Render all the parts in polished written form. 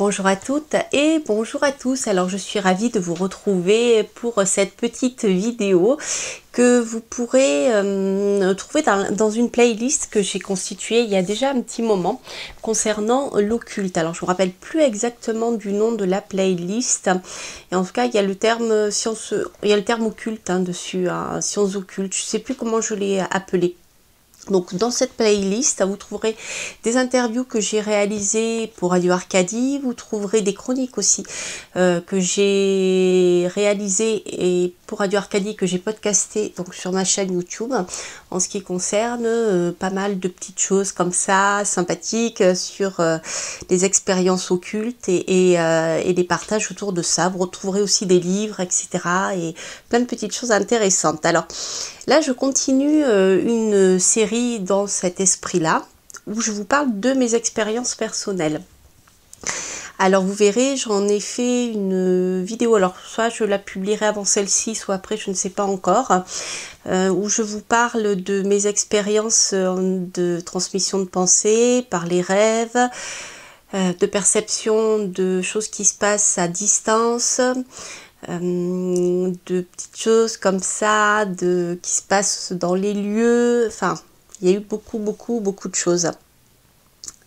Bonjour à toutes et bonjour à tous. Alors je suis ravie de vous retrouver pour cette petite vidéo que vous pourrez trouver dans une playlist que j'ai constituée il y a déjà un petit moment concernant l'occulte. Alors je ne me rappelle plus exactement du nom de la playlist, et en tout cas il y a le terme occulte dessus, hein, sciences occultes. Je ne sais plus comment je l'ai appelé. Donc dans cette playlist, vous trouverez des interviews que j'ai réalisées pour Radio Arcadie, vous trouverez des chroniques aussi que j'ai réalisées et pour Radio Arcadie que j'ai podcasté donc sur ma chaîne YouTube en ce qui concerne pas mal de petites choses comme ça, sympathiques sur les expériences occultes et des partages autour de ça. Vous retrouverez aussi des livres, etc. et plein de petites choses intéressantes. Alors là, je continue une série dans cet esprit-là, où je vous parle de mes expériences personnelles. Alors vous verrez, j'en ai fait une vidéo, alors soit je la publierai avant celle-ci, soit après, je ne sais pas encore, où je vous parle de mes expériences de transmission de pensée, par les rêves, de perception de choses qui se passent à distance, de petites choses comme ça, qui se passent dans les lieux. Enfin, il y a eu beaucoup de choses.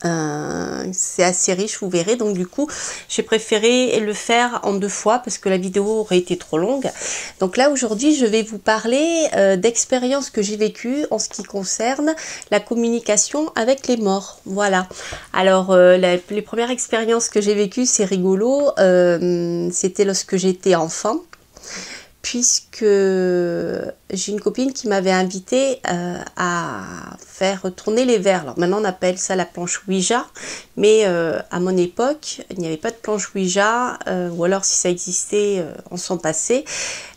C'est assez riche, vous verrez. Donc du coup, j'ai préféré le faire en 2 fois parce que la vidéo aurait été trop longue. Donc là, aujourd'hui, je vais vous parler d'expériences que j'ai vécues en ce qui concerne la communication avec les morts. Voilà. Alors, les premières expériences que j'ai vécues, c'est rigolo. C'était lorsque j'étais enfant, puisque j'ai une copine qui m'avait invitée à faire tourner les verres. Alors maintenant on appelle ça la planche Ouija, mais à mon époque il n'y avait pas de planche Ouija, ou alors si ça existait on s'en passait,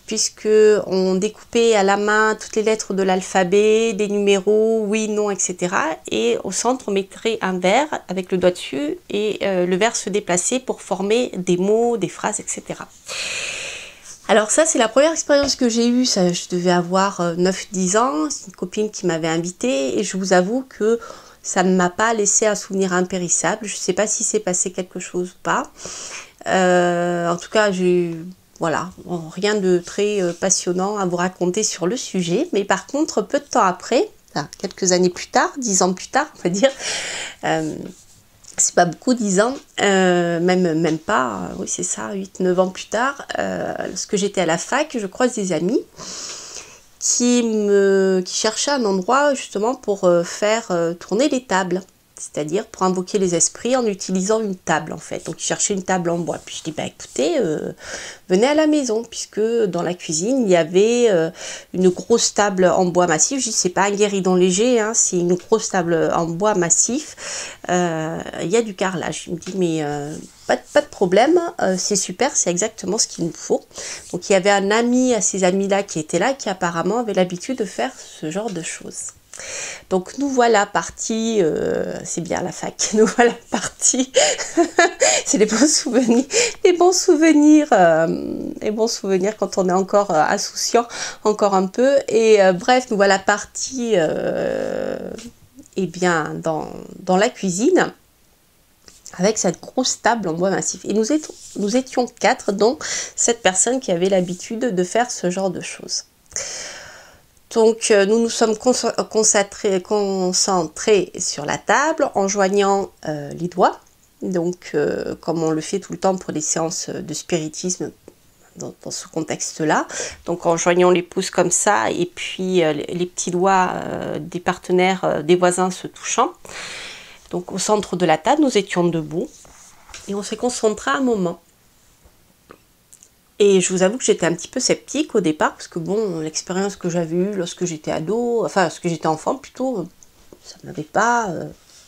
puisque on découpait à la main toutes les lettres de l'alphabet, des numéros, oui, non, etc. Et au centre on mettrait un verre avec le doigt dessus et le verre se déplaçait pour former des mots, des phrases, etc. Alors ça, c'est la première expérience que j'ai eue, ça, je devais avoir 9-10 ans, c'est une copine qui m'avait invitée, et je vous avoue que ça ne m'a pas laissé un souvenir impérissable. Je ne sais pas si c'est passé quelque chose ou pas. En tout cas, voilà, rien de très passionnant à vous raconter sur le sujet, mais par contre, peu de temps après, quelques années plus tard, 10 ans plus tard, on va dire, c'est pas beaucoup, 10 ans, même pas, oui c'est ça, 8-9 ans plus tard, lorsque j'étais à la fac, je croise des amis qui cherchaient un endroit justement pour faire tourner les tables, c'est-à-dire pour invoquer les esprits en utilisant une table en fait. Donc ils cherchaient une table en bois. Puis je dis bah écoutez, venez à la maison, puisque dans la cuisine il y avait une grosse table en bois massif. Je dis c'est pas un guéridon léger, hein, c'est une grosse table en bois massif. Il y a du carrelage. Il me dit mais pas de problème, c'est super, c'est exactement ce qu'il nous faut. Donc il y avait un ami à ces amis-là qui était là, qui apparemment avait l'habitude de faire ce genre de choses. Donc nous voilà partis, c'est bien la fac, nous voilà partis, c'est les bons souvenirs quand on est encore insouciant, encore un peu, et bref, nous voilà partis eh bien, dans la cuisine, avec cette grosse table en bois massif. Et nous étions 4, dont cette personne qui avait l'habitude de faire ce genre de choses. Donc nous nous sommes concentrés sur la table en joignant les doigts, donc comme on le fait tout le temps pour les séances de spiritisme dans ce contexte-là, donc en joignant les pouces comme ça et puis les petits doigts des partenaires, des voisins se touchant. Donc au centre de la table, nous étions debout et on s'est concentré un moment. Et je vous avoue que j'étais un petit peu sceptique au départ, parce que bon, l'expérience que j'avais eue lorsque j'étais ado, enfin lorsque j'étais enfant plutôt, ça ne m'avait pas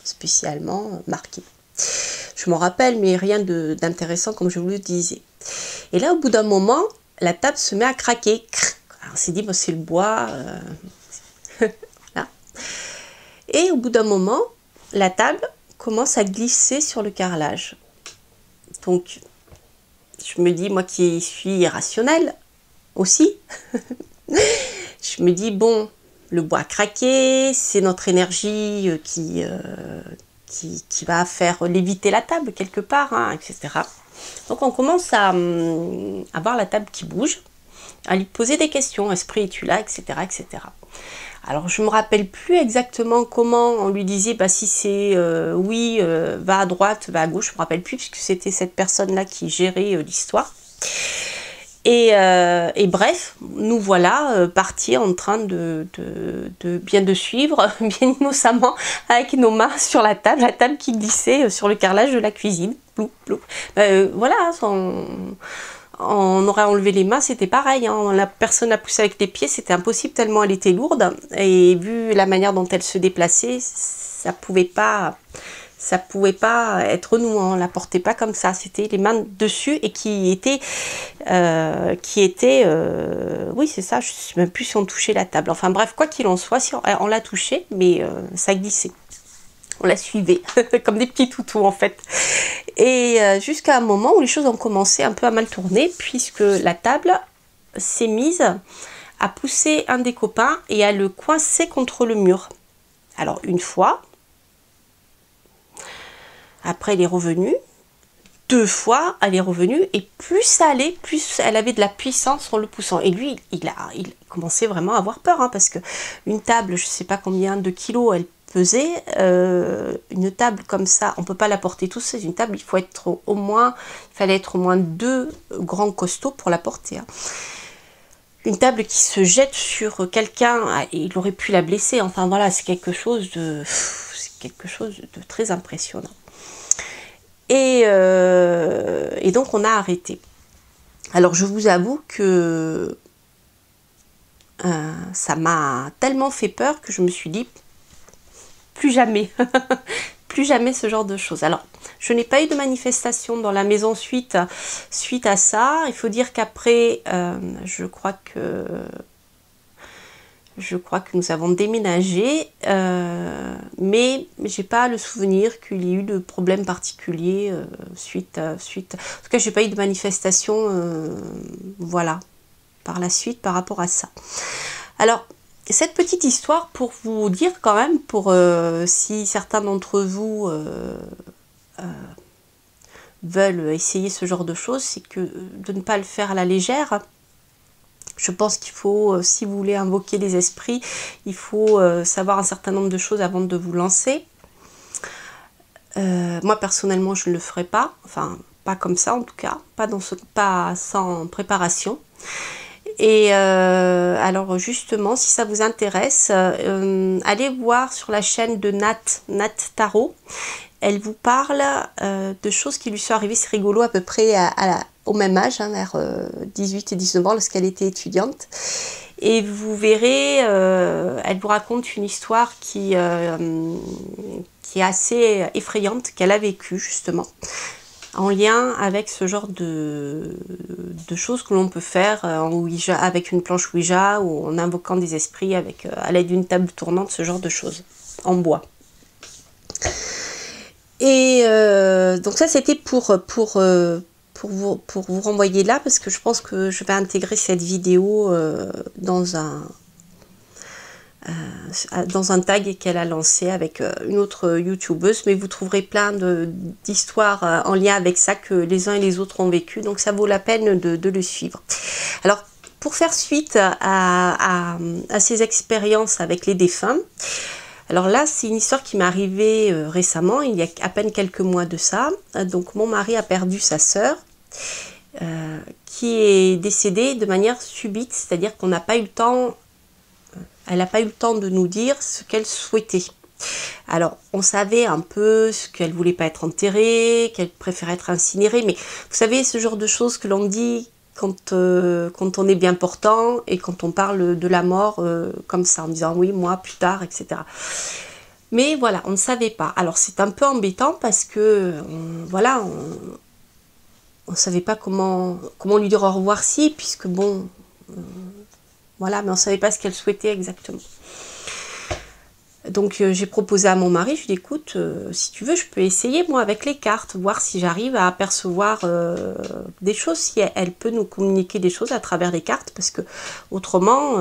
spécialement marqué. Je m'en rappelle, mais rien d'intéressant comme je vous le disais. Et là, au bout d'un moment, la table se met à craquer. Alors, on s'est dit, bon, c'est le bois. Voilà. Et au bout d'un moment, la table commence à glisser sur le carrelage. Donc, je me dis, moi qui suis irrationnelle aussi, je me dis, bon, le bois a craqué, c'est notre énergie qui qui va faire léviter la table quelque part, hein, etc. Donc on commence à voir la table qui bouge, à lui poser des questions, esprit es-tu là, etc., etc. Alors je me rappelle plus exactement comment on lui disait, bah si c'est oui, va à droite, va à gauche, je me rappelle plus puisque c'était cette personne-là qui gérait l'histoire. Et bref, nous voilà partis en train de bien de suivre, bien innocemment, avec nos mains sur la table qui glissait sur le carrelage de la cuisine. Plou, plou. Voilà, on aurait enlevé les mains, c'était pareil, hein. La personne l'a poussée avec les pieds, c'était impossible tellement elle était lourde. Et vu la manière dont elle se déplaçait, ça pouvait pas être nous, on la portait pas comme ça, c'était les mains dessus et qui étaient oui c'est ça, je sais même plus si on touchait la table, enfin bref, quoi qu'il en soit, si on l'a touché, mais ça glissait, on la suivait comme des petits toutous en fait, et jusqu'à un moment où les choses ont commencé un peu à mal tourner, puisque la table s'est mise à pousser un des copains et à le coincer contre le mur. Alors une fois, après elle est revenue, 2 fois elle est revenue, et plus ça allait, plus elle avait de la puissance en le poussant. Et lui, il commençait vraiment à avoir peur, hein, parce que une table, je sais pas combien de kilos elle pesait, une table comme ça, on peut pas la porter tous, c'est une table, il fallait être au moins 2 grands costauds pour la porter, hein. Une table qui se jette sur quelqu'un, il aurait pu la blesser, enfin voilà, c'est quelque chose de très impressionnant. Et donc on a arrêté. Alors je vous avoue que ça m'a tellement fait peur que je me suis dit plus jamais, plus jamais ce genre de choses. Alors je n'ai pas eu de manifestation dans la maison suite à ça. Il faut dire qu'après, je crois que nous avons déménagé, mais j'ai pas le souvenir qu'il y ait eu de problème particulier suite. En tout cas, j'ai pas eu de manifestation, voilà, par la suite par rapport à ça. Alors, cette petite histoire pour vous dire quand même, pour si certains d'entre vous veulent essayer ce genre de choses, c'est que de ne pas le faire à la légère. Je pense qu'il faut, si vous voulez invoquer les esprits, il faut savoir un certain nombre de choses avant de vous lancer. Moi personnellement je ne le ferai pas, enfin pas comme ça en tout cas, pas sans préparation. Et alors justement, si ça vous intéresse, allez voir sur la chaîne de Nat Tarot. Elle vous parle de choses qui lui sont arrivées, c'est rigolo, à peu près au même âge, hein, vers 18 et 19 ans, lorsqu'elle était étudiante. Et vous verrez, elle vous raconte une histoire qui est assez effrayante, qu'elle a vécue justement, en lien avec ce genre de choses que l'on peut faire en Ouija, avec une planche Ouija, ou en invoquant des esprits à l'aide d'une table tournante, ce genre de choses, en bois. Et donc ça c'était pour vous renvoyer là, parce que je pense que je vais intégrer cette vidéo dans un tag qu'elle a lancé avec une autre youtubeuse, mais vous trouverez plein d'histoires en lien avec ça que les uns et les autres ont vécu, donc ça vaut la peine de le suivre. Alors pour faire suite à ces expériences avec les défunts, alors là, c'est une histoire qui m'est arrivée récemment, il y a à peine quelques mois de ça. Donc mon mari a perdu sa sœur, qui est décédée de manière subite, c'est-à-dire qu'on n'a pas eu le temps, elle n'a pas eu le temps de nous dire ce qu'elle souhaitait. Alors, on savait un peu ce qu'elle voulait pas être enterrée, qu'elle préférait être incinérée, mais vous savez, ce genre de choses que l'on dit quand on est bien portant et quand on parle de la mort comme ça, en disant oui, moi, plus tard, etc. Mais voilà, on ne savait pas. Alors c'est un peu embêtant parce que, voilà, on ne savait pas comment lui dire au revoir si, puisque bon, voilà, mais on ne savait pas ce qu'elle souhaitait exactement. Donc j'ai proposé à mon mari, je lui ai dit écoute, si tu veux, je peux essayer moi avec les cartes, voir si j'arrive à apercevoir des choses, si elle peut nous communiquer des choses à travers les cartes, parce que autrement,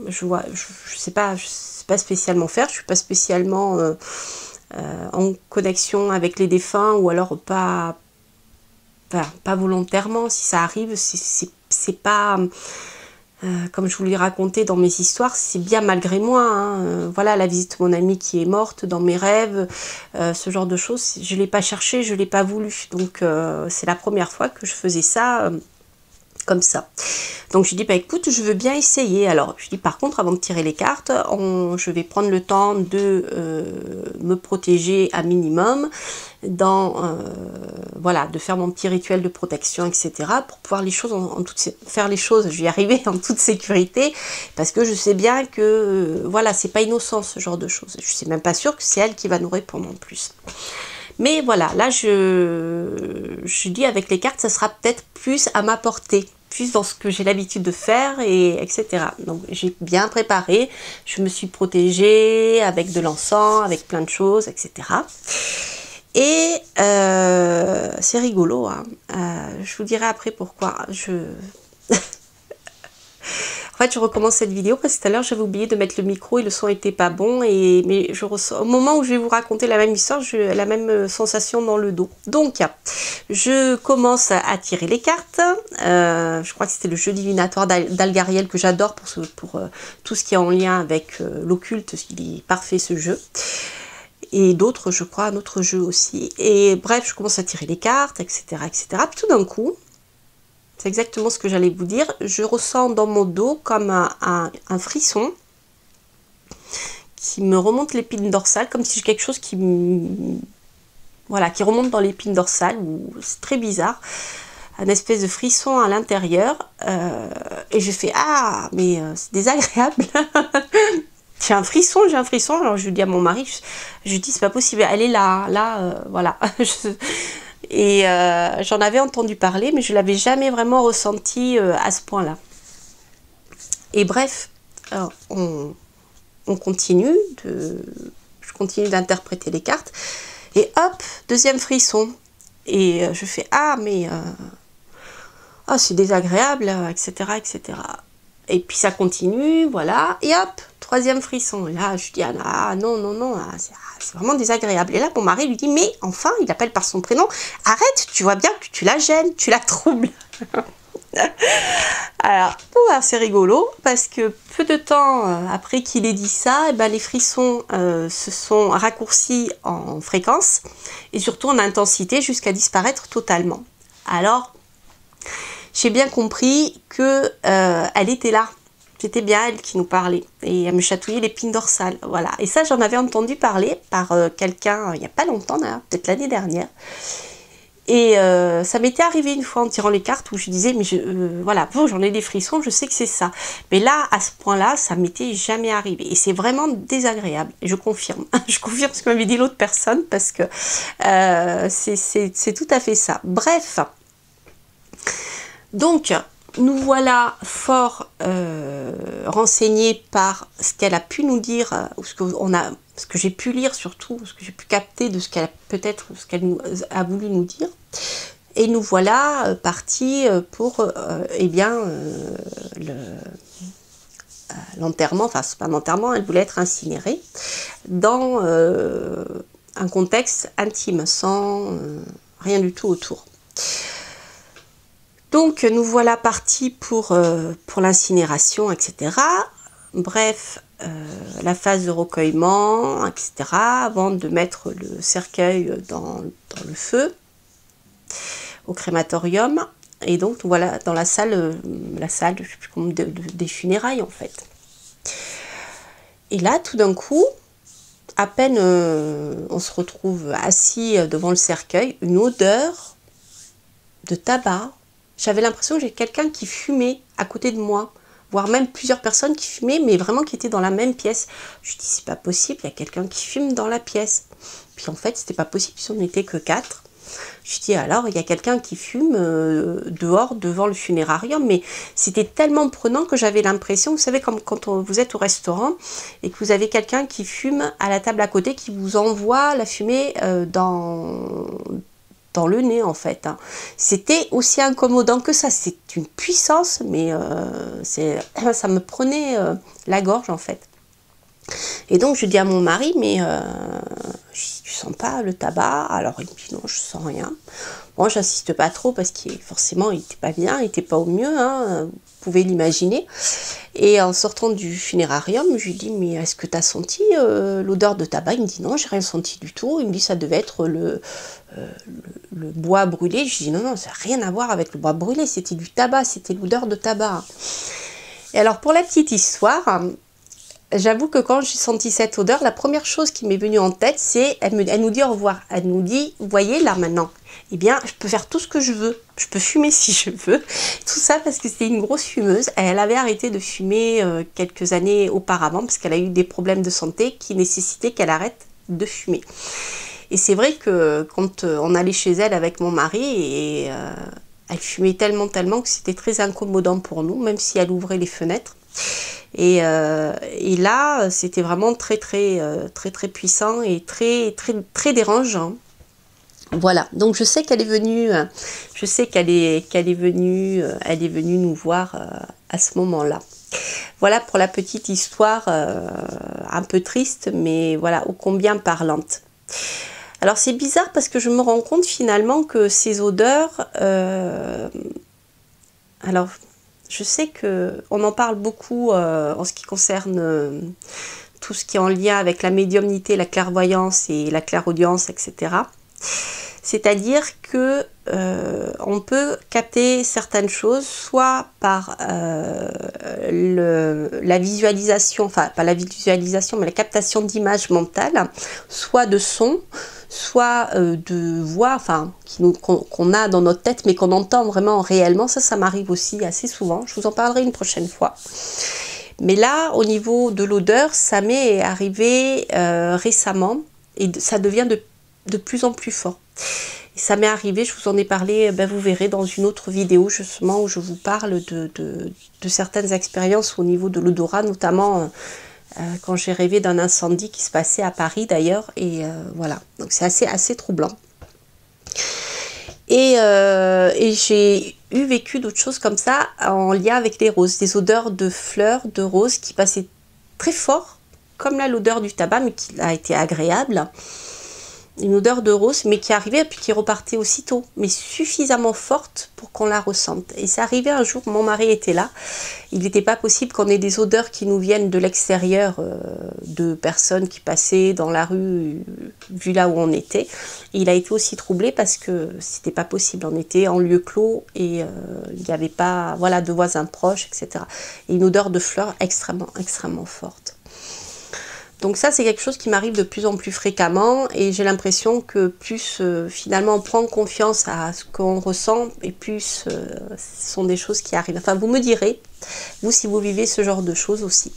je sais pas spécialement faire, je suis pas spécialement en connexion avec les défunts, ou alors pas volontairement. Si ça arrive, c'est pas... comme je vous l'ai raconté dans mes histoires, c'est bien malgré moi, hein. Voilà, la visite de mon amie qui est morte dans mes rêves, ce genre de choses, je ne l'ai pas cherché, je ne l'ai pas voulu. Donc c'est la première fois que je faisais ça comme ça. Donc je dis, bah écoute, je veux bien essayer. Alors je dis, par contre, avant de tirer les cartes, je vais prendre le temps de me protéger à minimum, voilà, de faire mon petit rituel de protection, etc. pour pouvoir faire les choses, je vais y arriver en toute sécurité, parce que je sais bien que, voilà, c'est pas innocent ce genre de choses. Je suis même pas sûre que c'est elle qui va nous répondre en plus. Mais voilà, là je dis avec les cartes, ça sera peut-être plus à ma portée, plus dans ce que j'ai l'habitude de faire, etc. Donc j'ai bien préparé, je me suis protégée avec de l'encens, avec plein de choses, etc. Et c'est rigolo, hein. Je vous dirai après pourquoi. En fait, je recommence cette vidéo parce que tout à l'heure, j'avais oublié de mettre le micro et le son était pas bon. Mais je ressens, au moment où je vais vous raconter la même histoire, j'ai la même sensation dans le dos. Donc, je commence à tirer les cartes. Je crois que c'était le jeu divinatoire d'Algariel que j'adore pour tout ce qui est en lien avec l'occulte. Il est parfait ce jeu. Et d'autres, je crois, un autre jeu aussi. Et bref, je commence à tirer les cartes, etc., etc. Puis tout d'un coup, c'est exactement ce que j'allais vous dire, je ressens dans mon dos comme un frisson qui me remonte l'épine dorsale, comme si j'ai quelque chose qui remonte dans l'épine dorsale. C'est très bizarre, un espèce de frisson à l'intérieur. Et je fais, ah, mais c'est désagréable. J'ai un frisson. Alors je dis à mon mari, je dis, c'est pas possible, elle est là, voilà. Et j'en avais entendu parler, mais je ne l'avais jamais vraiment ressenti à ce point-là. Et bref, on continue, je continue d'interpréter les cartes, et hop, deuxième frisson. Et je fais, ah, mais c'est désagréable, etc., etc. Et puis ça continue, voilà, et hop, troisième frisson. Et là, je dis, ah non, c'est vraiment désagréable. Et là, mon mari lui dit, mais enfin, il appelle par son prénom, arrête, tu vois bien que tu la gênes, tu la troubles. Alors, c'est rigolo, parce que peu de temps après qu'il ait dit ça, les frissons se sont raccourcis en fréquence, et surtout en intensité, jusqu'à disparaître totalement. Alors, j'ai bien compris que elle était là. C'était bien elle qui nous parlait. Et elle me chatouillait l'épine dorsale. Voilà. Et ça, j'en avais entendu parler par quelqu'un il n'y a pas longtemps, peut-être l'année dernière. Et ça m'était arrivé une fois en tirant les cartes où je disais, mais voilà, j'en ai des frissons, je sais que c'est ça. Mais là, à ce point-là, ça m'était jamais arrivé. Et c'est vraiment désagréable. Et je confirme. Je confirme ce que m'avait dit l'autre personne, parce que c'est tout à fait ça. Bref. Donc, nous voilà fort renseignés par ce qu'elle a pu nous dire, ou ce que j'ai pu lire surtout, ce que j'ai pu capter de ce qu'elle a voulu nous dire. Et nous voilà partis pour l'enterrement, enfin c'est pas un enterrement, elle voulait être incinérée dans un contexte intime, sans rien du tout autour. Donc nous voilà partis pour l'incinération, etc. Bref, la phase de recueillement, etc. avant de mettre le cercueil dans le feu, au crématorium. Et donc voilà dans la salle, je sais plus comment, des funérailles en fait. Et là tout d'un coup, à peine on se retrouve assis devant le cercueil, une odeur de tabac. J'avais l'impression que j'ai quelqu'un qui fumait à côté de moi, voire même plusieurs personnes qui fumaient, mais vraiment qui étaient dans la même pièce. Je dis, c'est pas possible, il y a quelqu'un qui fume dans la pièce. Puis en fait, c'était pas possible, si on n'était que 4. Je dis, alors, il y a quelqu'un qui fume dehors, devant le funérarium, mais c'était tellement prenant que j'avais l'impression, vous savez, comme quand vous êtes au restaurant, et que vous avez quelqu'un qui fume à la table à côté, qui vous envoie la fumée dans le nez en fait. C'était aussi incommodant que ça, c'est une puissance, mais ça me prenait la gorge en fait. Et donc je dis à mon mari, mais je sens pas le tabac? Alors il me dit non, je sens rien. Bon, j'insiste pas trop parce qu'il forcément il était pas bien, il était pas au mieux, hein, vous pouvez l'imaginer. Et en sortant du funérarium, je lui dis mais est-ce que tu as senti l'odeur de tabac? Il me dit non, j'ai rien senti du tout. Il me dit ça devait être le bois brûlé. Je dis non, non, ça n'a rien à voir avec le bois brûlé, c'était du tabac, c'était l'odeur de tabac. Et alors pour la petite histoire, j'avoue que quand j'ai senti cette odeur, la première chose qui m'est venue en tête, c'est, elle nous dit au revoir. Elle nous dit, vous voyez là maintenant, eh bien, je peux faire tout ce que je veux. Je peux fumer si je veux. Tout ça parce que c'était une grosse fumeuse. Elle avait arrêté de fumer quelques années auparavant parce qu'elle a eu des problèmes de santé qui nécessitaient qu'elle arrête de fumer. Et c'est vrai que quand on allait chez elle avec mon mari, et elle fumait tellement que c'était très incommodant pour nous, même si elle ouvrait les fenêtres. Et là, c'était vraiment très puissant et très dérangeant. Voilà, donc je sais qu'elle est venue, elle est venue nous voir à ce moment-là. Voilà pour la petite histoire un peu triste, mais voilà, ô combien parlante. Alors c'est bizarre parce que je me rends compte finalement que ces odeurs, alors je sais qu'on en parle beaucoup en ce qui concerne tout ce qui est en lien avec la médiumnité, la clairvoyance et la clairaudience, etc. C'est-à-dire que on peut capter certaines choses soit par la visualisation, enfin pas la visualisation, mais la captation d'images mentales, soit de sons, soit de voix, enfin qu'on a dans notre tête, mais qu'on entend vraiment réellement. Ça m'arrive aussi assez souvent. Je vous en parlerai une prochaine fois. Mais là, au niveau de l'odeur, ça m'est arrivé récemment et ça devient de plus en plus fort. Et ça m'est arrivé, je vous en ai parlé, ben vous verrez dans une autre vidéo justement où je vous parle de certaines expériences au niveau de l'odorat, notamment quand j'ai rêvé d'un incendie qui se passait à Paris d'ailleurs, et voilà, donc c'est assez troublant. Et j'ai vécu d'autres choses comme ça en lien avec les roses, des odeurs de fleurs, de roses qui passaient très fort, comme là l'odeur du tabac, mais qui a été agréable. Une odeur de rose, mais qui arrivait et puis qui repartait aussitôt, mais suffisamment forte pour qu'on la ressente. Et c'est arrivé un jour, mon mari était là, il n'était pas possible qu'on ait des odeurs qui nous viennent de l'extérieur, de personnes qui passaient dans la rue, vu là où on était. Et il a été aussi troublé parce que c'était pas possible, on était en lieu clos et il n'y avait pas, voilà, de voisins proches, etc. Et une odeur de fleurs extrêmement forte. Donc ça, c'est quelque chose qui m'arrive de plus en plus fréquemment et j'ai l'impression que plus finalement on prend confiance à ce qu'on ressent et plus ce sont des choses qui arrivent. Enfin, vous me direz, vous, si vous vivez ce genre de choses aussi.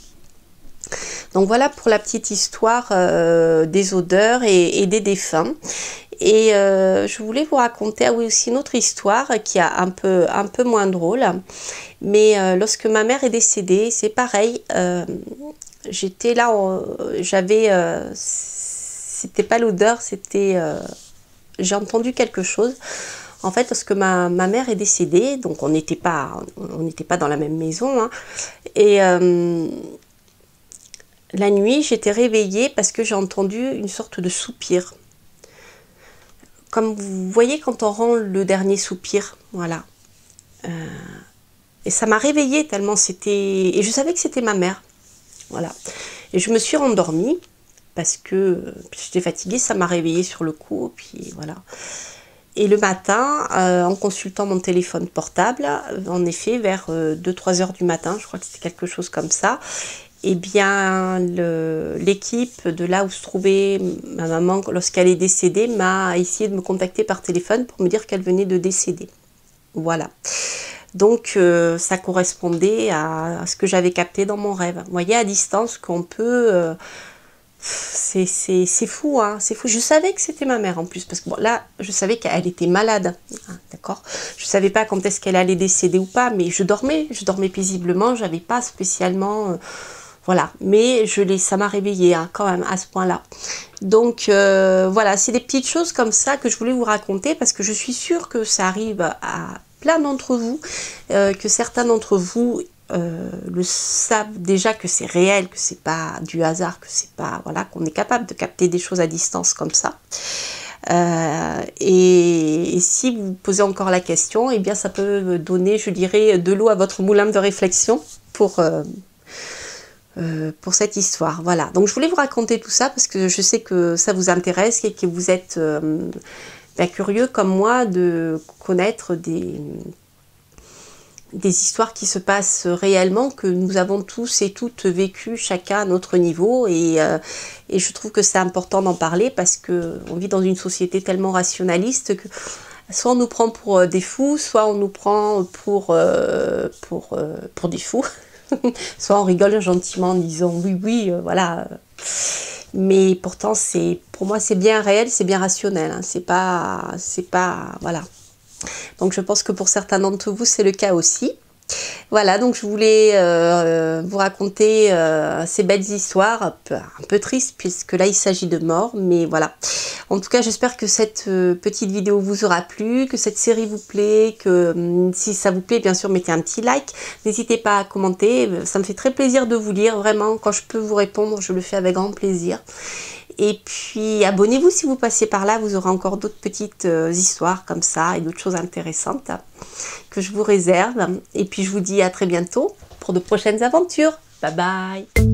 Donc voilà pour la petite histoire des odeurs et des défunts. Et je voulais vous raconter aussi une autre histoire qui est un peu moins drôle. Mais lorsque ma mère est décédée, c'est pareil. J'étais là, c'était pas l'odeur, c'était, j'ai entendu quelque chose. En fait, lorsque ma mère est décédée, donc on n'était pas dans la même maison, hein, et la nuit, j'étais réveillée parce que j'ai entendu une sorte de soupir. Comme vous voyez quand on rend le dernier soupir, voilà. Et ça m'a réveillée tellement c'était... Et je savais que c'était ma mère. Voilà. Et je me suis rendormie parce que j'étais fatiguée, ça m'a réveillée sur le coup, puis voilà. Et le matin, en consultant mon téléphone portable, en effet, vers 2-3 heures du matin, je crois que c'était quelque chose comme ça, eh bien, l'équipe de là où se trouvait ma maman lorsqu'elle est décédée m'a essayé de me contacter par téléphone pour me dire qu'elle venait de décéder. Voilà. Donc ça correspondait à ce que j'avais capté dans mon rêve. Vous voyez à distance qu'on peut... c'est fou, hein, c'est fou. Je savais que c'était ma mère en plus, parce que bon, là, je savais qu'elle était malade, hein, d'accord. Je savais pas quand est-ce qu'elle allait décéder ou pas, mais je dormais paisiblement, j'avais pas spécialement... voilà, mais ça m'a réveillée hein, quand même à ce point-là. Donc voilà, c'est des petites choses comme ça que je voulais vous raconter, parce que je suis sûre que ça arrive à plein d'entre vous, que certains d'entre vous le savent déjà que c'est réel, que c'est pas du hasard, que c'est pas, voilà, qu'on est capable de capter des choses à distance comme ça. Et si vous posez encore la question, eh bien ça peut donner, je dirais, de l'eau à votre moulin de réflexion pour cette histoire. Voilà, donc je voulais vous raconter tout ça parce que je sais que ça vous intéresse et que vous êtes curieux comme moi de connaître des histoires qui se passent réellement, que nous avons tous et toutes vécues, chacun à notre niveau, et je trouve que c'est important d'en parler parce qu'on vit dans une société tellement rationaliste que soit on nous prend pour des fous, soit on nous prend pour des fous, soit on rigole gentiment en disant oui, voilà. Mais pourtant, pour moi, c'est bien réel, c'est bien rationnel, hein. C'est pas, voilà. Donc je pense que pour certains d'entre vous, c'est le cas aussi. Voilà, donc je voulais vous raconter ces belles histoires, un peu tristes, puisque là il s'agit de mort, mais voilà. En tout cas, j'espère que cette petite vidéo vous aura plu, que cette série vous plaît, que si ça vous plaît, bien sûr, mettez un petit like. N'hésitez pas à commenter, ça me fait très plaisir de vous lire, vraiment, quand je peux vous répondre, je le fais avec grand plaisir. Et puis abonnez-vous si vous passez par là, vous aurez encore d'autres petites histoires comme ça et d'autres choses intéressantes que je vous réserve. Et puis je vous dis à très bientôt pour de prochaines aventures. Bye bye!